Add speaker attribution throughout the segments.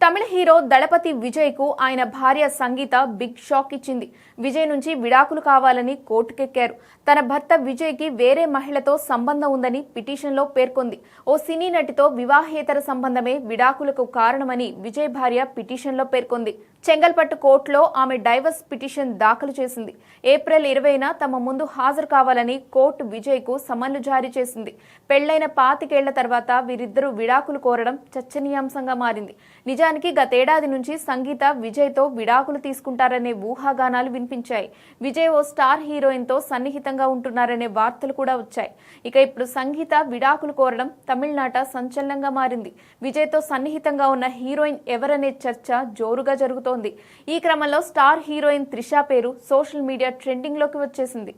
Speaker 1: తమిళ hero దళపతి విజయ్ కు ఆయన భార్య సంగీత బిగ్ షాక్ ఇచ్చింది. విజయ్ నుంచి విడాకులు కావాలని కోర్టుకెక్కారు. తన భర్త విజయ్ కి వేరే మహిళతో సంబంధం ఉందని పిటిషన్లో పేర్కొంది. ఓ సినీ నటితో వివాహేతర సంబంధమే విడాకులకు కారణమని విజయ్ భార్య పిటిషన్లో పేర్కొంది. చెంగల్పట్టు కోర్టులో ఆమె డైవర్స్ పిటిషన్ దాఖలు చేసింది. ఏప్రిల్ 20న తమ ముందు హాజరు కావాలని కోర్టు విజయ్ కు సమన్లు జారీ చేసింది. పెళ్లైన 25 ఏళ్ల తర్వాత వీరిద్దరూ విడాకులు కోరడం చర్చనీయాంశంగా మారింది. నిజానికి గతేడాది నుంచి సంగీత విజయ్ తో విడాకులు తీసుకుంటారనే ఊహాగానాలు వినిపించాయి. విజయ్ ఓ స్టార్ హీరోయిన్ తో సన్నిహితంగా ఉంటున్నారనే వార్తలు కూడా వచ్చాయి. ఇక ఇప్పుడు సంగీత విడాకులు కోరడం తమిళనాట సంచలనంగా మారింది. విజయ్ తో సన్నిహితంగా ఉన్న హీరోయిన్ ఎవరనే చర్చ జోరుగా జరుగుతోంది. ఈ క్రమంలో స్టార్ హీరోయిన్ త్రిష పేరు సోషల్ మీడియా ట్రెండింగ్ లోకి వచ్చేసింది.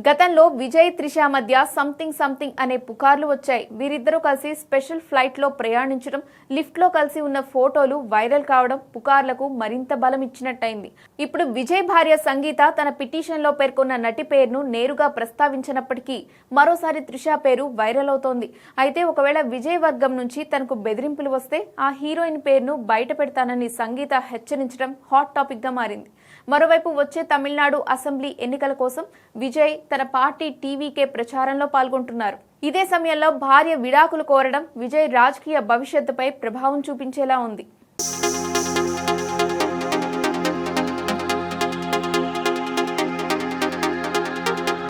Speaker 1: గతంలో విజయ్ త్రిష మధ్య సంథింగ్ అనే పుకార్లు వచ్చాయి. వీరిద్దరూ కలిసి స్పెషల్ ఫ్లైట్ లో ప్రయాణించడం, లిఫ్ట్ లో కలిసి ఉన్న ఫోటోలు వైరల్ కావడం పుకార్లకు మరింత బలం ఇచ్చినట్టయింది. ఇప్పుడు విజయ్ భార్య సంగీత తన పిటిషన్ లో పేర్కొన్న నటి పేరును నేరుగా ప్రస్తావించినప్పటికీ మరోసారి త్రిష పేరు వైరల్ అవుతోంది. అయితే ఒకవేళ విజయ్ వర్గం నుంచి తనకు బెదిరింపులు వస్తే ఆ హీరోయిన్ పేరును బయట పెడతానని సంగీత హెచ్చరించడం హాట్ టాపిక్ గా మారింది. మరోవైపు వచ్చే తమిళనాడు అసెంబ్లీ ఎన్నికల కోసం విజయ్ తన పార్టీ టీవీకే ప్రచారంలో పాల్గొంటున్నారు. ఇదే సమయంలో భార్య విడాకులు కోరడం విజయ్ రాజకీయ భవిష్యత్తుపై ప్రభావం చూపించేలా ఉంది.